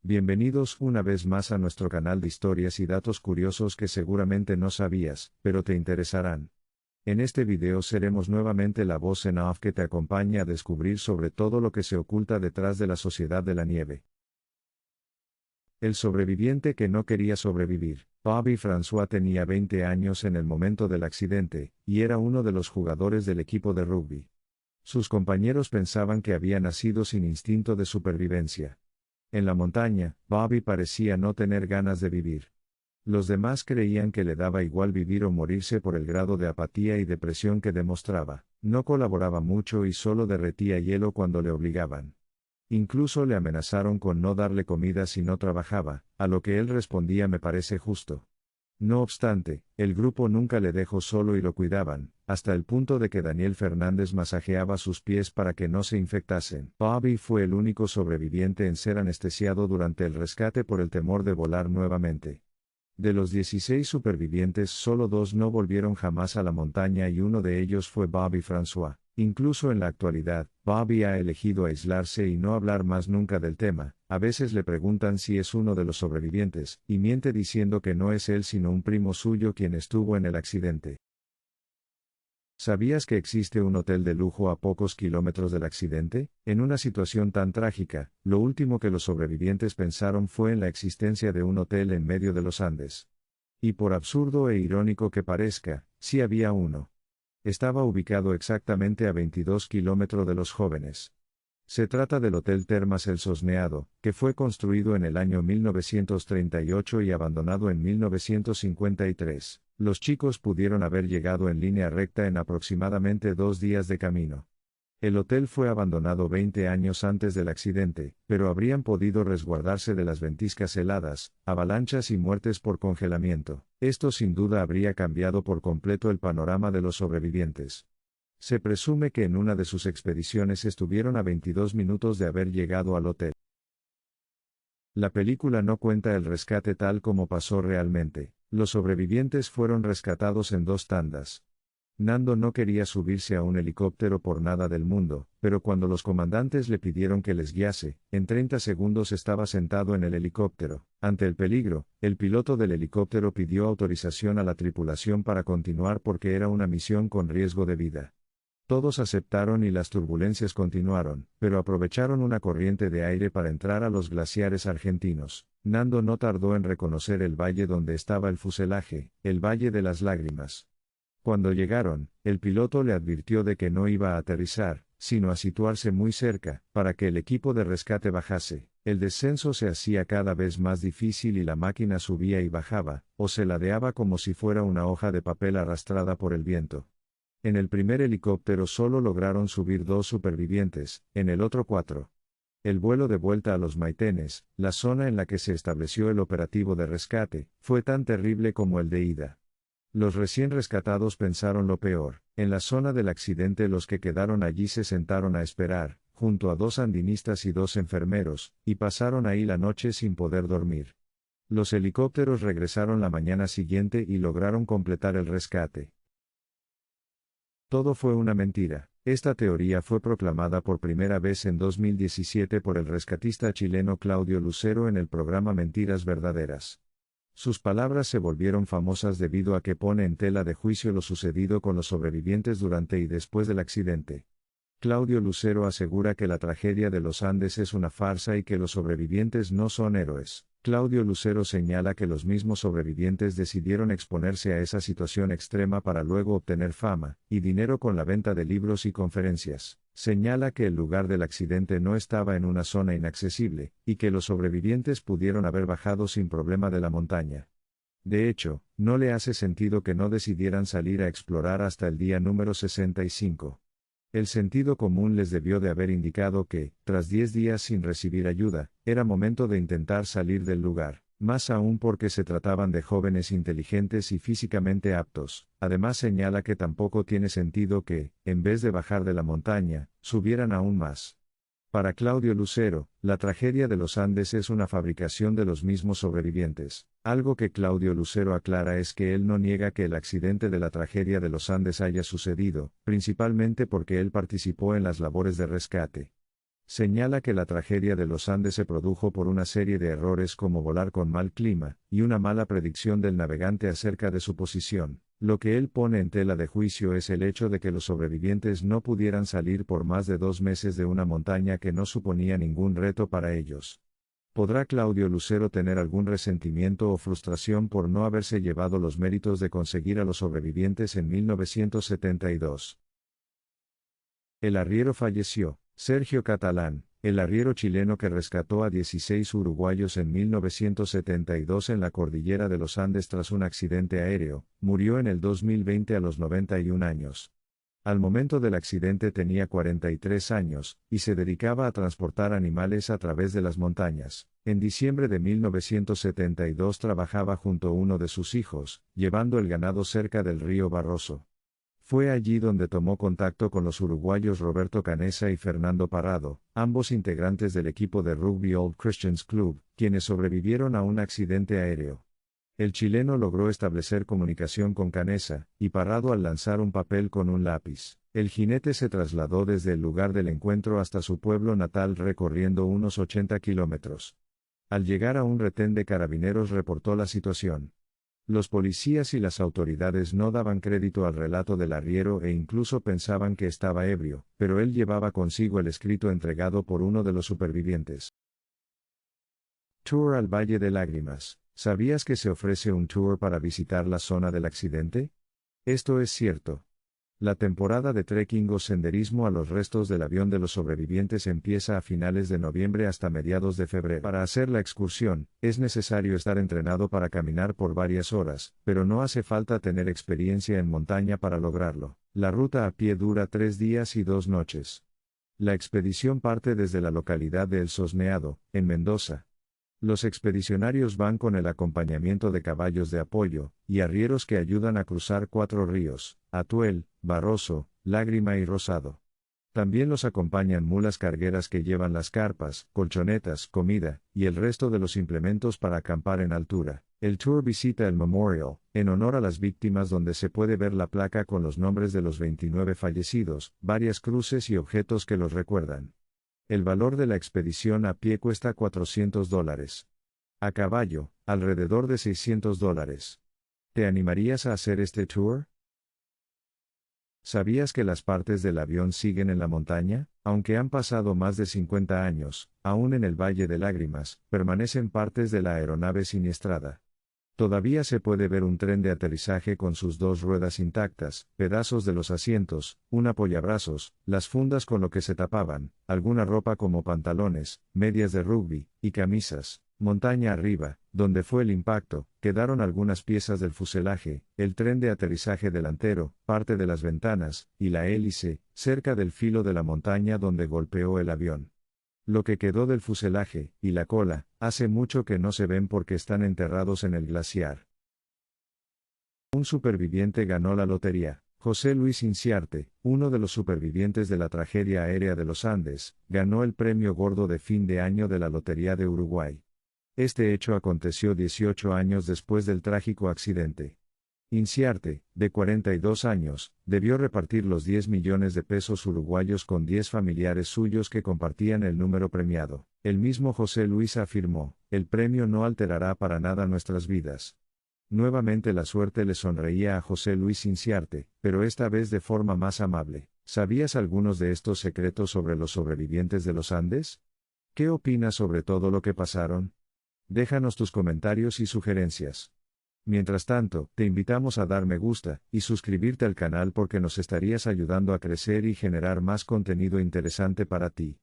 Bienvenidos una vez más a nuestro canal de historias y datos curiosos que seguramente no sabías, pero te interesarán. En este video seremos nuevamente la voz en off que te acompaña a descubrir sobre todo lo que se oculta detrás de la Sociedad de la Nieve. El sobreviviente que no quería sobrevivir. Bobby François tenía 20 años en el momento del accidente, y era uno de los jugadores del equipo de rugby. Sus compañeros pensaban que había nacido sin instinto de supervivencia. En la montaña, Bobby parecía no tener ganas de vivir. Los demás creían que le daba igual vivir o morirse por el grado de apatía y depresión que demostraba. No colaboraba mucho y solo derretía hielo cuando le obligaban. Incluso le amenazaron con no darle comida si no trabajaba, a lo que él respondía: me parece justo. No obstante, el grupo nunca le dejó solo y lo cuidaban, hasta el punto de que Daniel Fernández masajeaba sus pies para que no se infectasen. Bobby fue el único sobreviviente en ser anestesiado durante el rescate por el temor de volar nuevamente. De los 16 supervivientes, solo 2 no volvieron jamás a la montaña y uno de ellos fue Bobby François. Incluso en la actualidad, Bobby ha elegido aislarse y no hablar más nunca del tema. A veces le preguntan si es uno de los sobrevivientes, y miente diciendo que no es él sino un primo suyo quien estuvo en el accidente. ¿Sabías que existe un hotel de lujo a pocos kilómetros del accidente? En una situación tan trágica, lo último que los sobrevivientes pensaron fue en la existencia de un hotel en medio de los Andes. Y por absurdo e irónico que parezca, sí había uno. Estaba ubicado exactamente a 22 kilómetros de Los Jóvenes. Se trata del Hotel Termas El Sosneado, que fue construido en el año 1938 y abandonado en 1953. Los chicos pudieron haber llegado en línea recta en aproximadamente 2 días de camino. El hotel fue abandonado 20 años antes del accidente, pero habrían podido resguardarse de las ventiscas heladas, avalanchas y muertes por congelamiento. Esto sin duda habría cambiado por completo el panorama de los sobrevivientes. Se presume que en una de sus expediciones estuvieron a 22 minutos de haber llegado al hotel. La película no cuenta el rescate tal como pasó realmente. Los sobrevivientes fueron rescatados en 2 tandas. Nando no quería subirse a un helicóptero por nada del mundo, pero cuando los comandantes le pidieron que les guiase, en 30 segundos estaba sentado en el helicóptero. Ante el peligro, el piloto del helicóptero pidió autorización a la tripulación para continuar porque era una misión con riesgo de vida. Todos aceptaron y las turbulencias continuaron, pero aprovecharon una corriente de aire para entrar a los glaciares argentinos. Nando no tardó en reconocer el valle donde estaba el fuselaje, el Valle de las Lágrimas. Cuando llegaron, el piloto le advirtió de que no iba a aterrizar, sino a situarse muy cerca, para que el equipo de rescate bajase. El descenso se hacía cada vez más difícil y la máquina subía y bajaba, o se ladeaba como si fuera una hoja de papel arrastrada por el viento. En el primer helicóptero solo lograron subir 2 supervivientes, en el otro 4. El vuelo de vuelta a Los Maitenes, la zona en la que se estableció el operativo de rescate, fue tan terrible como el de ida. Los recién rescatados pensaron lo peor. En la zona del accidente los que quedaron allí se sentaron a esperar, junto a 2 andinistas y 2 enfermeros, y pasaron ahí la noche sin poder dormir. Los helicópteros regresaron la mañana siguiente y lograron completar el rescate. Todo fue una mentira. Esta teoría fue proclamada por primera vez en 2017 por el rescatista chileno Claudio Lucero en el programa Mentiras Verdaderas. Sus palabras se volvieron famosas debido a que pone en tela de juicio lo sucedido con los sobrevivientes durante y después del accidente. Claudio Lucero asegura que la tragedia de los Andes es una farsa y que los sobrevivientes no son héroes. Claudio Lucero señala que los mismos sobrevivientes decidieron exponerse a esa situación extrema para luego obtener fama y dinero con la venta de libros y conferencias. Señala que el lugar del accidente no estaba en una zona inaccesible, y que los sobrevivientes pudieron haber bajado sin problema de la montaña. De hecho, no le hace sentido que no decidieran salir a explorar hasta el día número 65. El sentido común les debió de haber indicado que, tras 10 días sin recibir ayuda, era momento de intentar salir del lugar. Más aún porque se trataban de jóvenes inteligentes y físicamente aptos. Además señala que tampoco tiene sentido que, en vez de bajar de la montaña, subieran aún más. Para Claudio Lucero, la tragedia de los Andes es una fabricación de los mismos sobrevivientes. Algo que Claudio Lucero aclara es que él no niega que el accidente de la tragedia de los Andes haya sucedido, principalmente porque él participó en las labores de rescate. Señala que la tragedia de los Andes se produjo por una serie de errores como volar con mal clima, y una mala predicción del navegante acerca de su posición. Lo que él pone en tela de juicio es el hecho de que los sobrevivientes no pudieran salir por más de 2 meses de una montaña que no suponía ningún reto para ellos. ¿Podrá Claudio Lucero tener algún resentimiento o frustración por no haberse llevado los méritos de conseguir a los sobrevivientes en 1972? El arriero falleció. Sergio Catalán, el arriero chileno que rescató a 16 uruguayos en 1972 en la cordillera de los Andes tras un accidente aéreo, murió en el 2020 a los 91 años. Al momento del accidente tenía 43 años, y se dedicaba a transportar animales a través de las montañas. En diciembre de 1972 trabajaba junto a uno de sus hijos, llevando el ganado cerca del río Barroso. Fue allí donde tomó contacto con los uruguayos Roberto Canessa y Fernando Parrado, ambos integrantes del equipo de rugby Old Christians Club, quienes sobrevivieron a un accidente aéreo. El chileno logró establecer comunicación con Canessa, y Parrado al lanzar un papel con un lápiz. El jinete se trasladó desde el lugar del encuentro hasta su pueblo natal recorriendo unos 80 kilómetros. Al llegar a un retén de carabineros reportó la situación. Los policías y las autoridades no daban crédito al relato del arriero e incluso pensaban que estaba ebrio, pero él llevaba consigo el escrito entregado por uno de los supervivientes. Tour al Valle de Lágrimas. ¿Sabías que se ofrece un tour para visitar la zona del accidente? Esto es cierto. La temporada de trekking o senderismo a los restos del avión de los sobrevivientes empieza a finales de noviembre hasta mediados de febrero. Para hacer la excursión, es necesario estar entrenado para caminar por varias horas, pero no hace falta tener experiencia en montaña para lograrlo. La ruta a pie dura 3 días y 2 noches. La expedición parte desde la localidad de El Sosneado, en Mendoza. Los expedicionarios van con el acompañamiento de caballos de apoyo, y arrieros que ayudan a cruzar 4 ríos, Atuel, Barroso, Lágrima y Rosado. También los acompañan mulas cargueras que llevan las carpas, colchonetas, comida, y el resto de los implementos para acampar en altura. El tour visita el Memorial, en honor a las víctimas, donde se puede ver la placa con los nombres de los 29 fallecidos, varias cruces y objetos que los recuerdan. El valor de la expedición a pie cuesta $400. A caballo, alrededor de $600. ¿Te animarías a hacer este tour? ¿Sabías que las partes del avión siguen en la montaña? Aunque han pasado más de 50 años, aún en el Valle de Lágrimas, permanecen partes de la aeronave siniestrada. Todavía se puede ver un tren de aterrizaje con sus 2 ruedas intactas, pedazos de los asientos, un apoyabrazos, las fundas con lo que se tapaban, alguna ropa como pantalones, medias de rugby, y camisas. Montaña arriba, donde fue el impacto, quedaron algunas piezas del fuselaje, el tren de aterrizaje delantero, parte de las ventanas, y la hélice, cerca del filo de la montaña donde golpeó el avión. Lo que quedó del fuselaje, y la cola, hace mucho que no se ven porque están enterrados en el glaciar. Un superviviente ganó la lotería. José Luis Inciarte, uno de los supervivientes de la tragedia aérea de los Andes, ganó el premio gordo de fin de año de la Lotería de Uruguay. Este hecho aconteció 18 años después del trágico accidente. Inciarte, de 42 años, debió repartir los 10 millones de pesos uruguayos con 10 familiares suyos que compartían el número premiado. El mismo José Luis afirmó: "El premio no alterará para nada nuestras vidas". Nuevamente la suerte le sonreía a José Luis Inciarte, pero esta vez de forma más amable. ¿Sabías algunos de estos secretos sobre los sobrevivientes de los Andes? ¿Qué opinas sobre todo lo que pasaron? Déjanos tus comentarios y sugerencias. Mientras tanto, te invitamos a dar me gusta, y suscribirte al canal porque nos estarías ayudando a crecer y generar más contenido interesante para ti.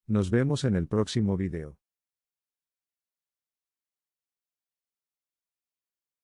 Nos vemos en el próximo video.